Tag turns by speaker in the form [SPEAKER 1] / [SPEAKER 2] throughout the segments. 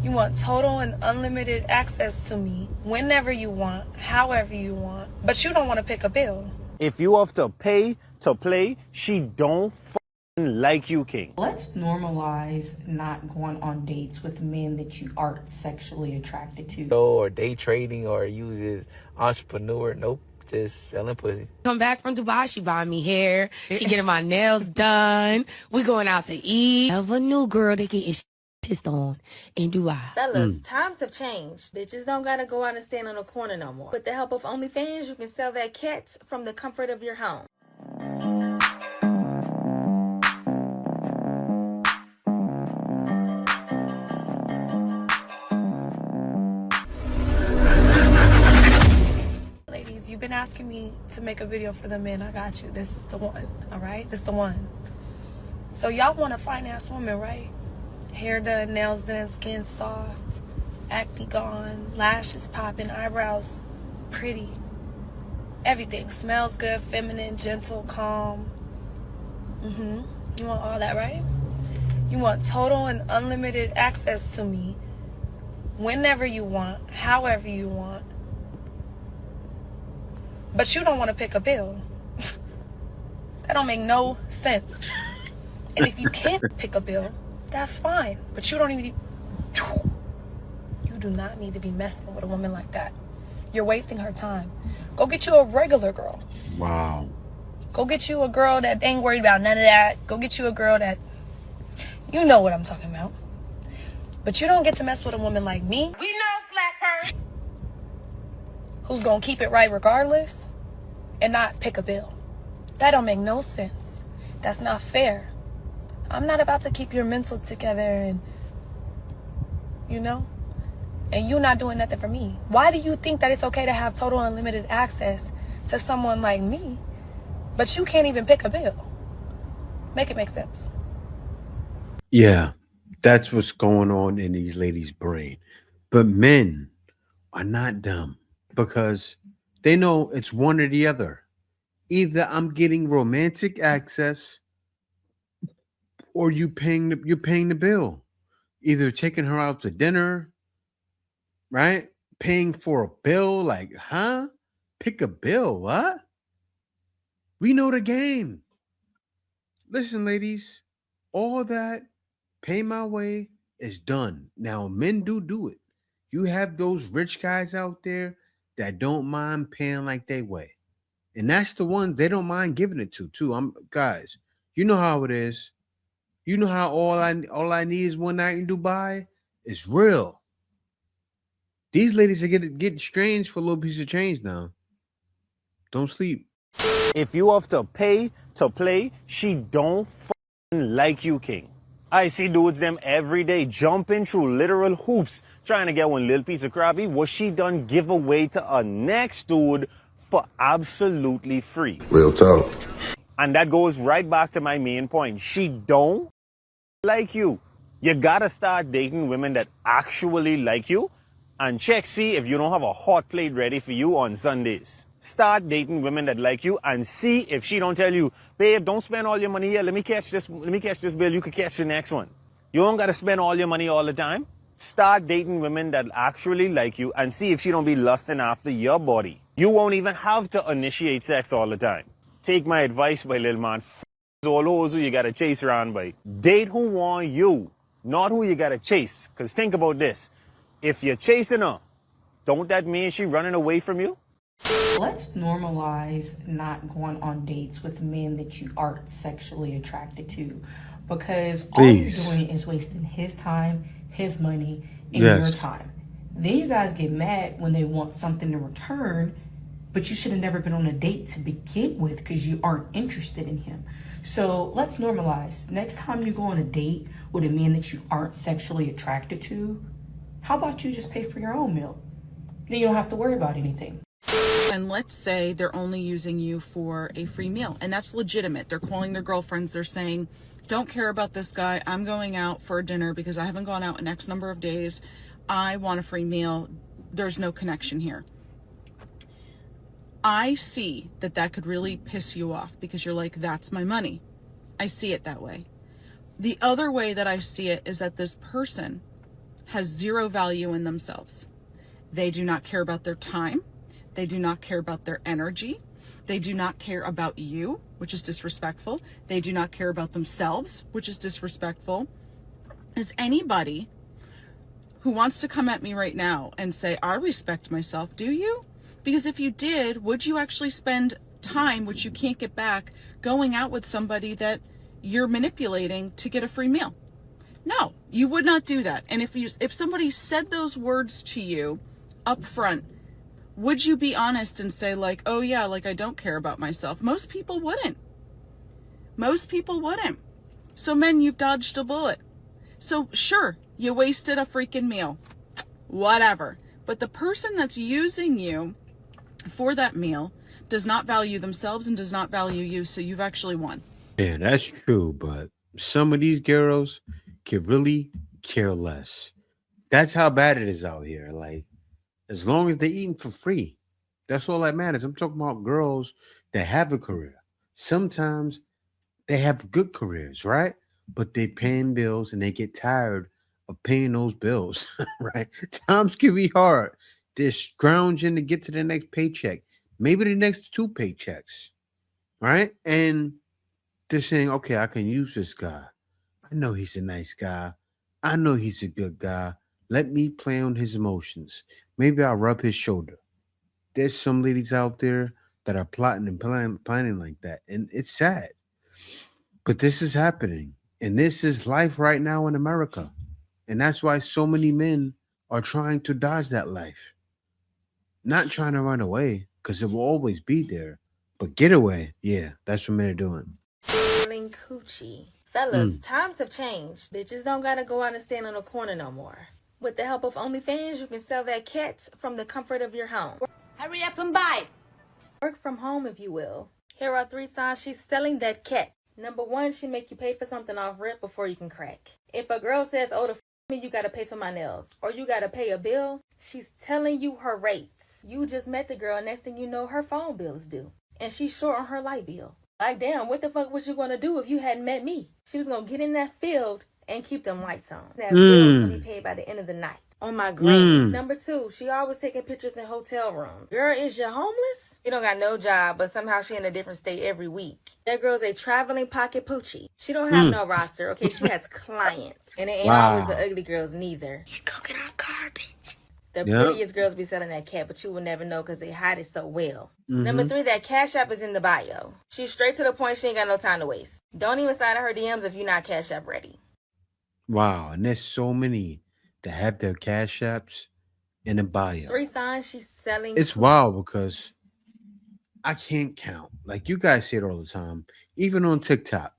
[SPEAKER 1] You want total and unlimited access to me whenever you want, however you want, but you don't want to pick a bill.
[SPEAKER 2] If you have to pay to play, she don't like you, King.
[SPEAKER 3] Let's normalize not going on dates with men that you aren't sexually attracted to.
[SPEAKER 4] Or day trading or uses entrepreneur. Nope. Just selling pussy.
[SPEAKER 5] Come back from Dubai, she buying me hair. She getting my nails done. We going out to eat. I have a new girl that getting pissed on in Dubai.
[SPEAKER 6] Fellas, times have changed. Bitches don't gotta go out and stand on a corner no more. With the help of OnlyFans, you can sell that cats from the comfort of your home.
[SPEAKER 1] Ladies, you've been asking me to make a video for the men. I got you. This is the one, all right? This is the one. So y'all want a fine-ass woman, right? Hair done, nails done, skin soft, acne gone, lashes popping, eyebrows pretty. Everything smells good, feminine, gentle, calm. You want all that, right? You want total and unlimited access to me whenever you want, however you want. But you don't want to pick a bill. That don't make no sense. And if you can't pick a bill, that's fine. But you don't even... You do not need to be messing with a woman like that. You're wasting her time. Go get you a regular girl.
[SPEAKER 7] Wow.
[SPEAKER 1] Go get you a girl that ain't worried about none of that. Go get you a girl that... You know what I'm talking about. But you don't get to mess with a woman like me.
[SPEAKER 5] We know Flat Curve.
[SPEAKER 1] Who's gonna keep it right regardless and not pick a bill. That don't make no sense. That's not fair. I'm not about to keep your mental together and, you know, and you not doing nothing for me. Why do you think that it's okay to have total unlimited access to someone like me, but you can't even pick a bill? Make it make sense.
[SPEAKER 7] Yeah, that's what's going on in these ladies' brain. But men are not dumb because they know it's one or the other. Either I'm getting romantic access or you're paying the bill. Either taking her out to dinner, right? Paying for a bill, like, huh? Pick a bill, what? We know the game. Listen, ladies, all that pay my way is done. Now, men do it. You have those rich guys out there that don't mind paying like they weigh. And that's the one they don't mind giving it to, too. Guys, you know how it is. You know how all I need is one night in Dubai? It's real. These ladies are getting strange for a little piece of change now. Don't sleep.
[SPEAKER 2] If you have to pay to play, she don't like you, King. I see dudes them every day jumping through literal hoops trying to get one little piece of crappie. What she done give away to a next dude for absolutely free.
[SPEAKER 8] Real talk.
[SPEAKER 2] And that goes right back to my main point. She don't like you. You gotta start dating women that actually like you and check see if you don't have a hot plate ready for you on Sundays. Start dating women that like you and see if she don't tell you, babe, don't spend all your money here. Let me catch this bill. You could catch the next one. You don't gotta spend all your money all the time. Start dating women that actually like you and see if she don't be lusting after your body. You won't even have to initiate sex all the time. Take my advice, my little man. All those who you gotta chase around by. Date who want you, not who you gotta chase. Cause think about this. If you're chasing her, don't that mean she running away from you?
[SPEAKER 3] Let's normalize not going on dates with men that you aren't sexually attracted to, because all you're doing is wasting his time, his money, and your time. Then you guys get mad when they want something in return, but you should have never been on a date to begin with because you aren't interested in him. So let's normalize. Next time you go on a date with a man that you aren't sexually attracted to, how about you just pay for your own meal? Then you don't have to worry about anything.
[SPEAKER 9] And let's say they're only using you for a free meal, and that's legitimate. They're calling their girlfriends. They're saying, don't care about this guy. I'm going out for dinner because I haven't gone out in X number of days. I want a free meal. There's no connection here. I see that could really piss you off because you're like, that's my money. I see it that way. The other way that I see it is that this person has zero value in themselves. They do not care about their time. They do not care about their energy. They do not care about you, which is disrespectful. They do not care about themselves, which is disrespectful. Is anybody who wants to come at me right now and say, I respect myself, do you? Because if you did, would you actually spend time, which you can't get back, going out with somebody that you're manipulating to get a free meal? No, you would not do that. And if somebody said those words to you up front, would you be honest and say like, oh yeah, like I don't care about myself? Most people wouldn't. Most people wouldn't. So men, you've dodged a bullet. So sure, you wasted a freaking meal, whatever. But the person that's using you for that meal does not value themselves and does not value you. So you've actually won.
[SPEAKER 7] Yeah, that's true. But some of these girls can really care less. That's how bad it is out here. Like, as long as they're eating for free, that's all that matters. I'm talking about girls that have a career. Sometimes they have good careers, right? But they paying bills and they get tired of paying those bills, right? Times can be hard. They're scrounging to get to the next paycheck, maybe the next 2 paychecks, right? And they're saying, okay, I can use this guy. I know he's a nice guy. I know he's a good guy. Let me play on his emotions. Maybe I'll rub his shoulder. There's some ladies out there that are plotting and planning like that. And it's sad. But this is happening. And this is life right now in America. And that's why so many men are trying to dodge that life. Not trying to run away, because it will always be there. But get away, yeah, that's what men are doing.
[SPEAKER 6] Coochie. Fellas, times have changed. Bitches don't gotta go out and stand on a corner no more. With the help of OnlyFans, you can sell that cats from the comfort of your home.
[SPEAKER 8] Hurry up and buy.
[SPEAKER 6] Work from home, if you will. Here are 3 signs she's selling that cat. Number 1, she make you pay for something off rip before you can crack. If a girl says, oh, to me, you gotta pay for my nails, or you gotta pay a bill, she's telling you her rates. You just met the girl, next thing you know, her phone bill is due. And she's short on her light bill. Like, damn, what the fuck was you gonna do if you hadn't met me? She was gonna get in that field and keep them lights on. That bill was gonna be paid by the end of the night. On my granny. Number 2, she always taking pictures in hotel rooms. Girl, is you homeless? You don't got no job, but somehow she in a different state every week. That girl's a traveling pocket poochie. She don't have no roster, okay? She has clients. And it ain't always the ugly girls neither.
[SPEAKER 8] He's cooking out garbage.
[SPEAKER 6] The prettiest girls be selling that cat, but you will never know because they hide it so well. Number 3, that Cash App is in the bio. She's straight to the point. She ain't got no time to waste. Don't even slide in her DMs if you're not Cash App ready.
[SPEAKER 7] Wow, and there's so many that have their Cash Apps in the bio.
[SPEAKER 6] 3 signs she's selling.
[SPEAKER 7] It's wild because I can't count. Like you guys say it all the time. Even on TikTok,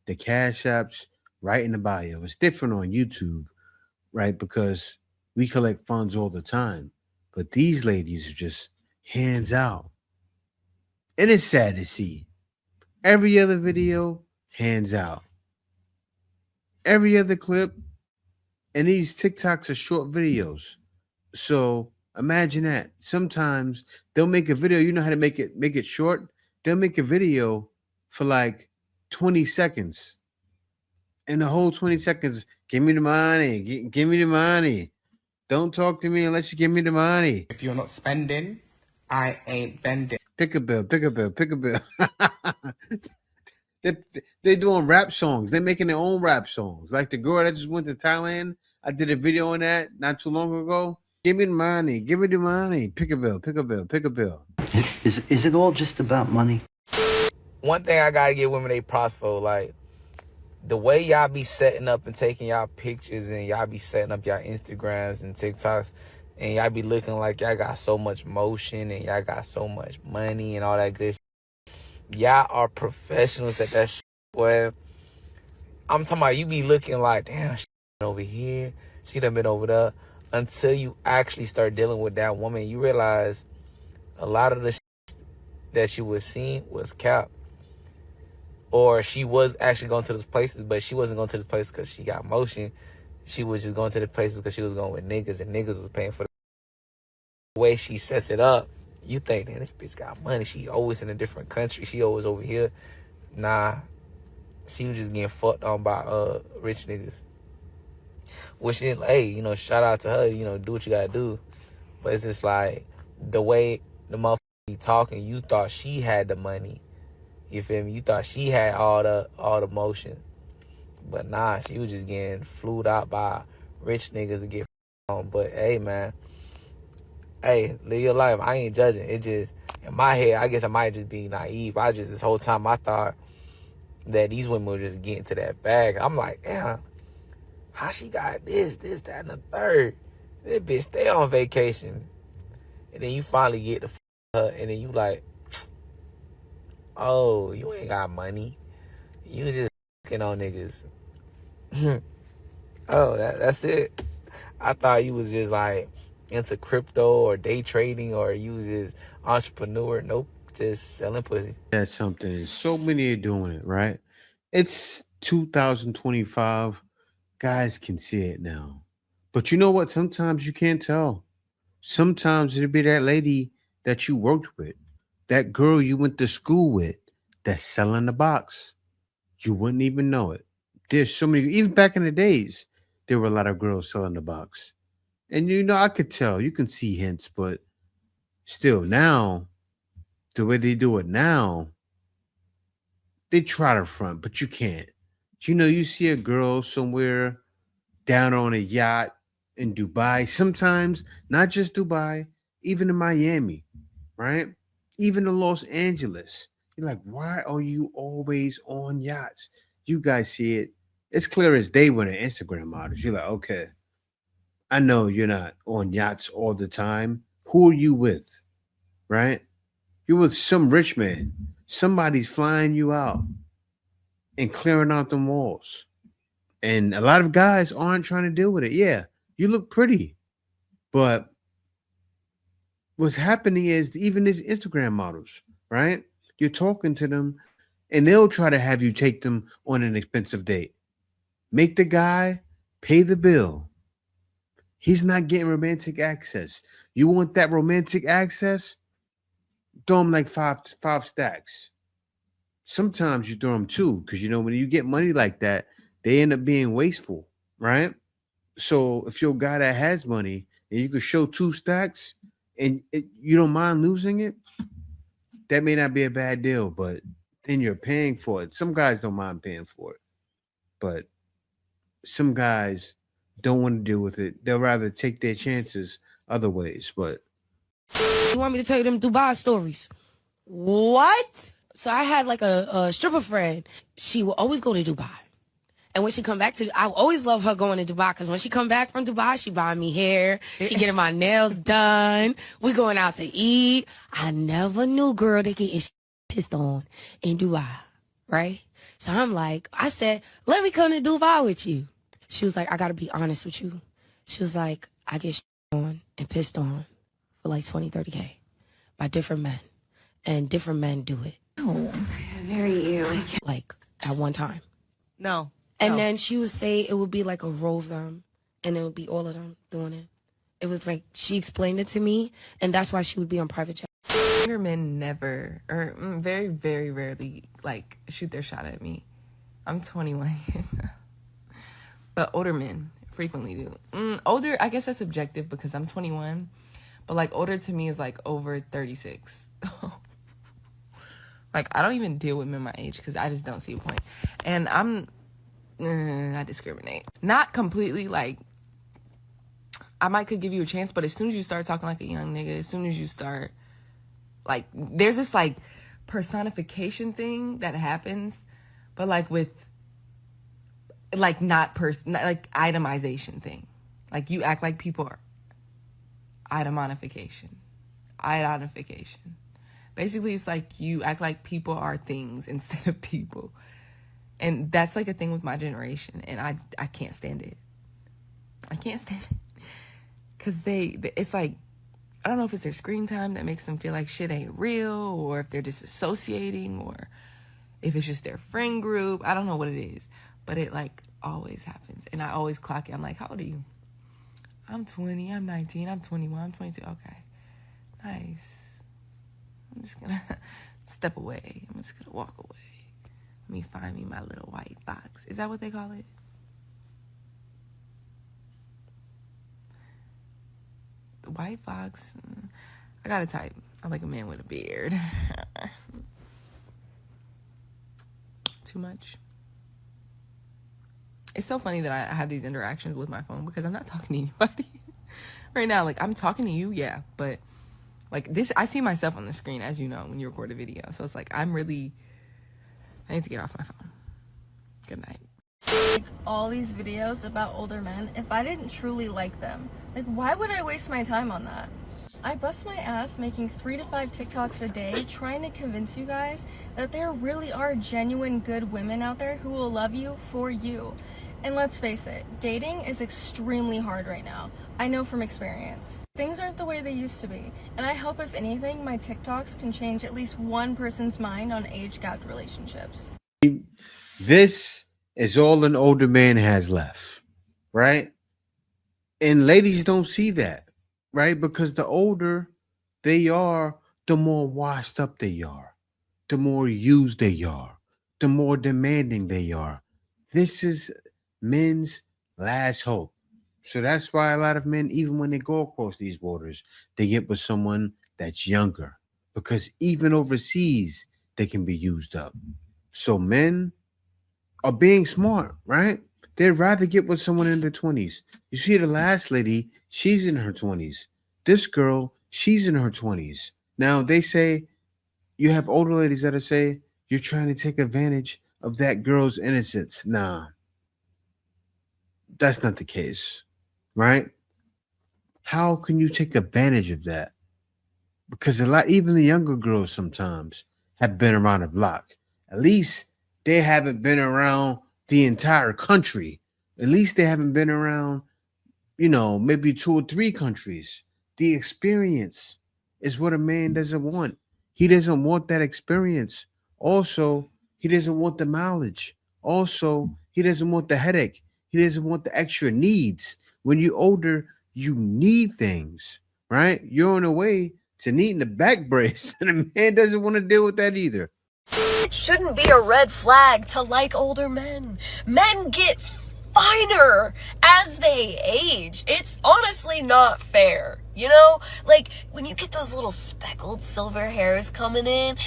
[SPEAKER 7] the Cash Apps right in the bio. It's different on YouTube, right? Because we collect funds all the time. But these ladies are just hands out. And it's sad to see. Every other video, hands out. Every other clip. And these TikToks are short videos. So imagine that. Sometimes they'll make a video. You know how to make it short? They'll make a video for like 20 seconds. And the whole 20 seconds, give me the money. Give me the money. Don't talk to me unless you give me the money.
[SPEAKER 10] If you're not spending, I ain't bending.
[SPEAKER 7] Pick a bill, pick a bill, pick a bill. They're doing rap songs. They're making their own rap songs. Like the girl that just went to Thailand. I did a video on that not too long ago. Give me the money. Give me the money. Pick a bill, pick a bill, pick a bill.
[SPEAKER 11] Is it all just about money?
[SPEAKER 4] One thing I gotta give women they props for, like, the way y'all be setting up and taking y'all pictures and y'all be setting up y'all Instagrams and TikToks and y'all be looking like y'all got so much motion and y'all got so much money and all that good shit. Y'all are professionals at that shit, boy. I'm talking about you be looking like, damn, she over here, she done been over there. Until you actually start dealing with that woman, you realize a lot of the shit that she was seeing was cap. Or she was actually going to those places, but she wasn't going to this place because she got motion. She was just going to the places because she was going with niggas, and niggas was paying for the way she sets it up. You think, man, this bitch got money. She always in a different country. She always over here. Nah, she was just getting fucked on by rich niggas. which is, hey, you know, shout out to her, you know, do what you gotta do. But it's just like the way the motherfucker be talking, you thought she had the money. You feel me? You thought she had all the motion. But nah, she was just getting flued out by rich niggas to get on. But hey, man, hey, live your life. I ain't judging. It just, in my head, I guess I might just be naive. This whole time I thought that these women were just getting to that bag. I'm like, damn, how she got this, that, and the third? This bitch stay on vacation. And then you finally get to her, and then you like, oh, you ain't got money. You just fucking on niggas. Oh, that's it. I thought you was just like into crypto or day trading, or you was just entrepreneur. Nope, just selling pussy.
[SPEAKER 7] That's something. So many are doing it, right? It's 2025. Guys can see it now. But you know what? Sometimes you can't tell. Sometimes it'll be that lady that you worked with, that girl you went to school with, that's selling the box. You wouldn't even know it. There's so many, even back in the days, there were a lot of girls selling the box. And you know, I could tell, you can see hints, but still now, the way they do it now, they try to front, but you can't. You know, you see a girl somewhere down on a yacht in Dubai, sometimes not just Dubai, even in Miami, right? Even in Los Angeles. You're like, why are you always on yachts? You guys see it. It's clear as day when they're Instagram models. You're like, okay, I know you're not on yachts all the time. Who are you with? Right? You're with some rich man. Somebody's flying you out and clearing out them walls. And a lot of guys aren't trying to deal with it. Yeah, you look pretty. But what's happening is even these Instagram models, right? You're talking to them and they'll try to have you take them on an expensive date. Make the guy pay the bill. He's not getting romantic access. You want that romantic access? Throw him like five stacks. Sometimes you throw them two, because you know when you get money like that, they end up being wasteful, right? So if you're a guy that has money and you could show two stacks and you don't mind losing it, that may not be a bad deal, but then you're paying for it. Some guys don't mind paying for it, but some guys don't want to deal with it. They'll rather take their chances other ways. But
[SPEAKER 5] You want me to tell you them Dubai stories?
[SPEAKER 1] What?
[SPEAKER 5] So I had like a stripper friend. She will always go to Dubai. And when she come back I always love her going to Dubai, because when she come back from Dubai, she buying me hair. She getting my nails done. We going out to eat. I never knew, girl, they getting pissed on in Dubai, right? So I'm like, I said, let me come to Dubai with you. She was like, I got to be honest with you. She was like, I get on and pissed on for like 20, 30K by different men. And different men do it.
[SPEAKER 8] Oh, very ew.
[SPEAKER 5] Like at one time.
[SPEAKER 1] No.
[SPEAKER 5] And then she would say it would be like a row of them, and it would be all of them doing it. It was like, she explained it to me, and that's why she would be on private jet.
[SPEAKER 12] Younger men never, or very, very rarely, like, shoot their shot at me. I'm 21 years old. But older men frequently do. Older, I guess that's subjective because I'm 21. But, like, older to me is, like, over 36. Like, I don't even deal with men my age because I just don't see a point. And I discriminate. Not completely, like, I might could give you a chance, but as soon as you start talking like a young nigga, as soon as you start, like, there's this, like, personification thing that happens, but, like, with, like, not like, itemization thing. Like, you act like people are itemonification. Basically, it's like you act like people are things instead of people. And that's like a thing with my generation. And I can't stand it. I can't stand it. Because it's like, I don't know if it's their screen time that makes them feel like shit ain't real, or if they're disassociating, or if it's just their friend group. I don't know what it is. But it like always happens. And I always clock it. I'm like, how old are you? I'm 20, I'm 19, I'm 21, I'm 22. Okay. Nice. I'm just gonna step away. I'm just gonna walk away. Let me find me my little white box. Is that what they call it? White fox. I got a type. I like a man with a beard. Too much. It's so funny that I have these interactions with my phone because I'm not talking to anybody right now. Like, I'm talking to you, yeah, but like this, I see myself on the screen, as you know, when you record a video. So it's like, I need to get off my phone. Good night.
[SPEAKER 13] Like all these videos about older men, if I didn't truly like them, like why would I waste my time on that? I bust my ass making 3 to 5 TikToks a day trying to convince you guys that there really are genuine good women out there who will love you for you. And let's face it, dating is extremely hard right now. I know from experience. Things aren't the way they used to be, and I hope if anything my TikToks can change at least one person's mind on age-gapped relationships.
[SPEAKER 7] This is all an older man has left, right? And ladies don't see that, right? Because the older they are, the more washed up they are, the more used they are, the more demanding they are. This is men's last hope. So that's why a lot of men, even when they go across these borders, they get with someone that's younger, because even overseas, they can be used up. So men are being smart, right? They'd rather get with someone in their 20s. You see, the last lady, she's in her 20s. This girl, she's in her 20s. Now, they say, you have older ladies that say, you're trying to take advantage of that girl's innocence. Nah, that's not the case, right? How can you take advantage of that? Because even the younger girls sometimes have been around the block. At least they haven't been around the entire country. At least they haven't been around, maybe 2 or 3 countries. The experience is what a man doesn't want. He doesn't want that experience. Also, he doesn't want the mileage. Also, he doesn't want the headache. He doesn't want the extra needs. When you're older, you need things, right? You're on the way to needing the back brace, and a man doesn't want to deal with that either.
[SPEAKER 14] It shouldn't be a red flag to like older men. Men get finer as they age. It's honestly not fair. You know, like when you get those little speckled silver hairs coming in,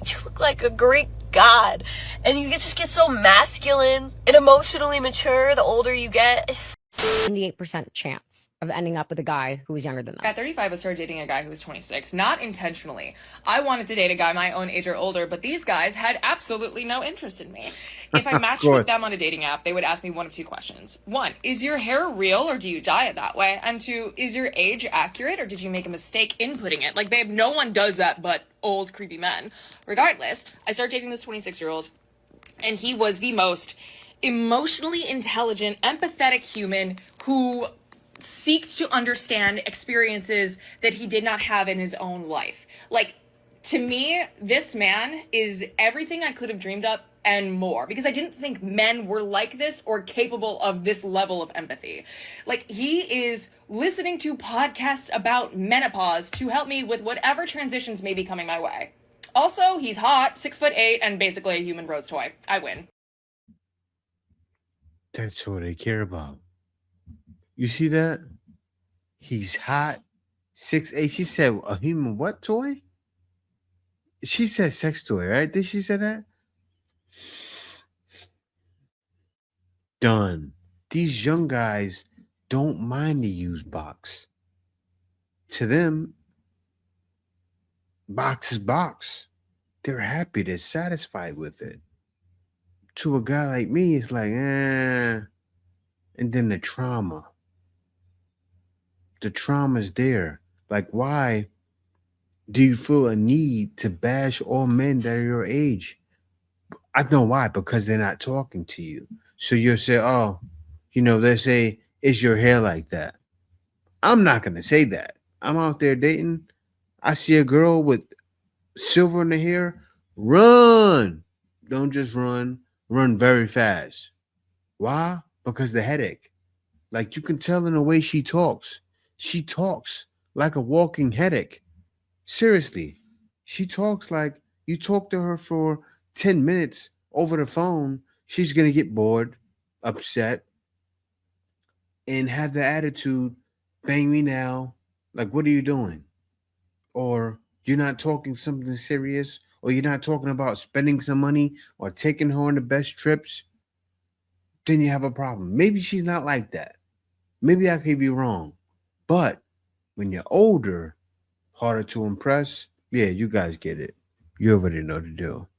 [SPEAKER 14] you look like a Greek god. And you just get so masculine and emotionally mature the older you get.
[SPEAKER 15] 78% chance of ending up with a guy who was younger than them.
[SPEAKER 16] At 35, I started dating a guy who was 26. Not intentionally. I wanted to date a guy my own age or older, but these guys had absolutely no interest in me. If I matched with them on a dating app, they would ask me one of 2 questions. 1, is your hair real or do you dye it that way? And 2, is your age accurate or did you make a mistake inputting it? Like, babe, no one does that but old, creepy men. Regardless, I started dating this 26-year-old, and he was the most emotionally intelligent, empathetic human who seeks to understand experiences that he did not have in his own life. Like, to me, this man is everything I could have dreamed up and more, because I didn't think men were like this or capable of this level of empathy. Like, he is listening to podcasts about menopause to help me with whatever transitions may be coming my way. Also, he's hot, 6'8", and basically a human rose toy. I win.
[SPEAKER 7] That's what they care about. You see that? He's hot, 6'8". She said a human what toy? She said sex toy, right? Did she say that? Done. These young guys don't mind the used box. To them, box is box. They're happy. They're satisfied with it. To a guy like me, it's like, And then the trauma. The trauma's there. Like, why do you feel a need to bash all men that are your age? I know why, because they're not talking to you. So you'll say, they say, is your hair like that? I'm not going to say that. I'm out there dating. I see a girl with silver in the hair. Run. Don't just run. Run very fast. Why? Because the headache. Like, you can tell in the way she talks. She talks like a walking headache. Seriously. She talks like you talk to her for 10 minutes over the phone. She's going to get bored, upset, and have the attitude, bang me now, Like, what are you doing? Or you're not talking something serious, or you're not talking about spending some money or taking her on the best trips, then you have a problem. Maybe she's not like that. Maybe I could be wrong. But when you're older, harder to impress, yeah, you guys get it. You already know the deal.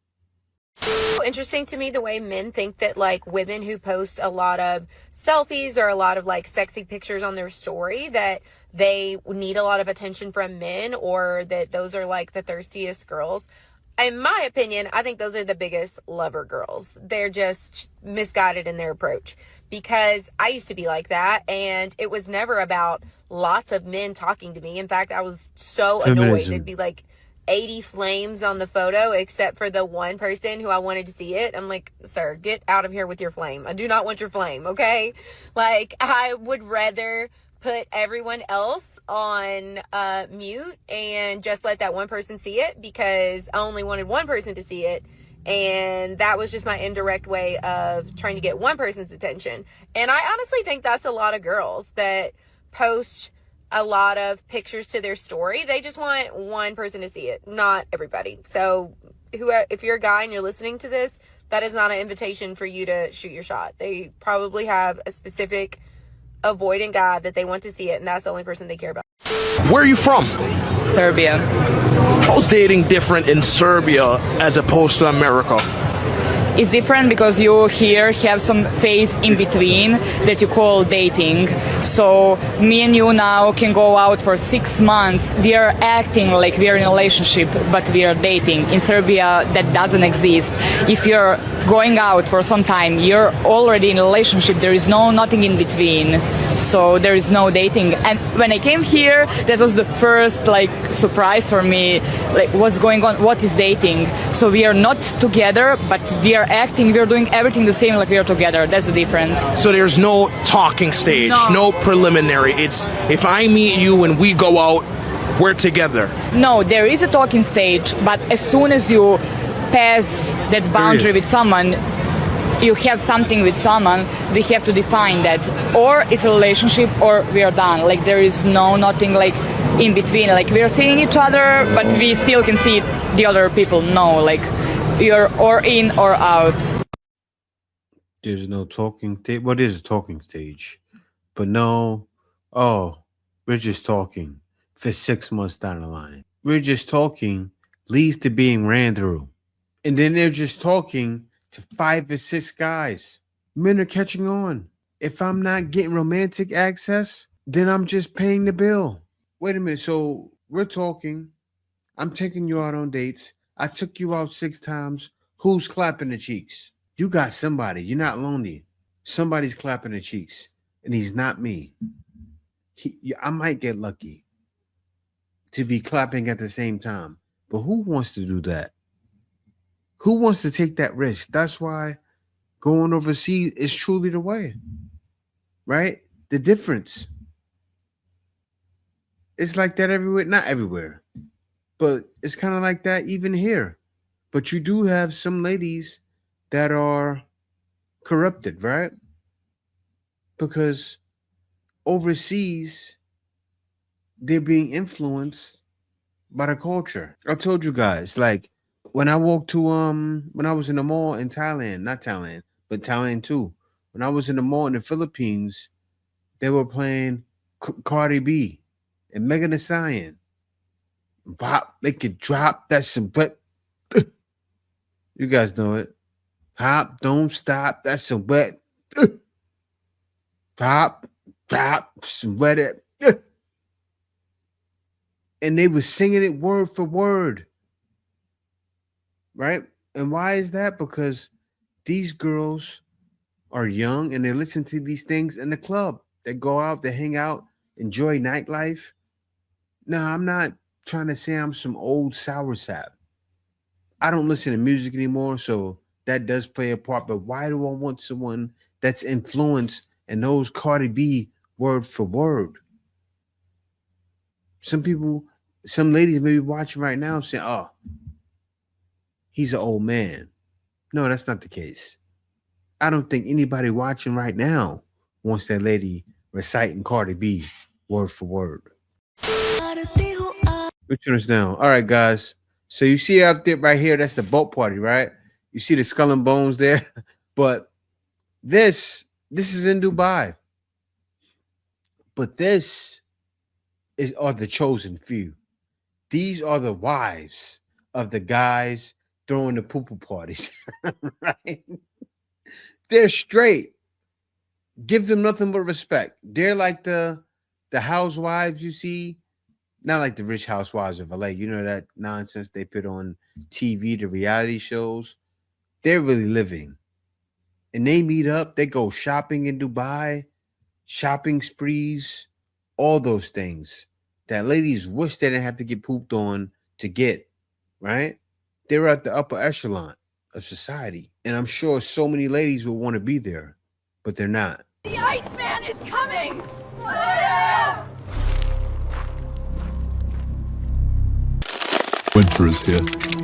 [SPEAKER 17] Interesting to me the way men think that like women who post a lot of selfies or a lot of like sexy pictures on their story, that they need a lot of attention from men, or that those are like the thirstiest girls. In my opinion, I think those are the biggest lover girls. They're just misguided in their approach, because I used to be like that, and it was never about lots of men talking to me. In fact, I was so annoyed. It'd be like 80 flames on the photo except for the one person who I wanted to see it. I'm like, sir, get out of here with your flame. I do not want your flame, okay? Like, I would rather put everyone else on mute and just let that one person see it, because I only wanted one person to see it. And that was just my indirect way of trying to get one person's attention. And I honestly think that's a lot of girls that post a lot of pictures to their story. They just want one person to see it, not everybody. So if you're a guy and you're listening to this, that is not an invitation for you to shoot your shot. They probably have a specific avoidant guy that they want to see it, and that's the only person they care about.
[SPEAKER 18] Where are you from?
[SPEAKER 19] Serbia.
[SPEAKER 18] How's dating different in Serbia as opposed to America?
[SPEAKER 19] It's different because you here have some phase in between that you call dating. So me and you now can go out for 6 months. We are acting like we are in a relationship, but we are dating. In Serbia, that doesn't exist. If you're going out for some time, you're already in a relationship. There is nothing in between. So there is no dating. And when I came here, that was the first surprise for me. Like, what's going on? What is dating? So we are not together, but we are acting. We are doing everything the same like we are together. That's the difference.
[SPEAKER 18] So there's no talking stage, no preliminary. It's if I meet you and we go out, we're together.
[SPEAKER 19] No, there is a talking stage, but as soon as you pass that boundary with someone, you have something with someone, we have to define that. Or it's a relationship or we are done. Like, there is nothing like in between. Like, we are seeing each other, but we still can see the other people. No, like, you're or in or out.
[SPEAKER 7] There's no talking stage. What is a talking stage? But no, we're just talking for 6 months down the line. We're just talking leads to being ran through. And then they're just talking to 5 or 6 guys. Men are catching on. If I'm not getting romantic access, then I'm just paying the bill. Wait a minute. So we're talking. I'm taking you out on dates. I took you out 6 times. Who's clapping the cheeks? You got somebody. You're not lonely. Somebody's clapping the cheeks, and he's not me. I might get lucky to be clapping at the same time, but who wants to do that? Who wants to take that risk? That's why going overseas is truly the way, right? The difference. It's like that everywhere, not everywhere, but it's kind of like that even here. But you do have some ladies that are corrupted, right? Because overseas, they're being influenced by the culture. I told you guys, like, when I walked to when I was in the mall in Thailand, not Thailand, but Thailand too. When I was in the mall in the Philippines, they were playing Cardi B and Megan Thee Stallion. Pop, they could drop that some, but you guys know it. Hop, don't stop. That's some wet. Pop, drop, some wet. And they were singing it word for word. Right? And why is that? Because these girls are young and they listen to these things in the club. They go out, they hang out, enjoy nightlife. No, I'm not trying to say I'm some old sour sap. I don't listen to music anymore, so that does play a part. But why do I want someone that's influenced and knows Cardi B word for word? Some people, some ladies may be watching right now saying, oh, he's an old man. No, that's not the case. I don't think anybody watching right now wants that lady reciting Cardi B word for word. Which one is down? All right, guys. So you see out there right here, that's the boat party, right? You see the skull and bones there. But this is in Dubai. But this are the chosen few. These are the wives of the guys throwing the poo-poo parties. Right? They're straight. Give them nothing but respect. They're like the housewives you see. Not like the rich housewives of LA. You know that nonsense they put on TV, the reality shows. They're really living. And they meet up. They go shopping in Dubai, shopping sprees, all those things that ladies wish they didn't have to get pooped on to get, right? They're at the upper echelon of society. And I'm sure so many ladies will want to be there, but they're not.
[SPEAKER 14] The Iceman is coming!
[SPEAKER 20] Winter is here.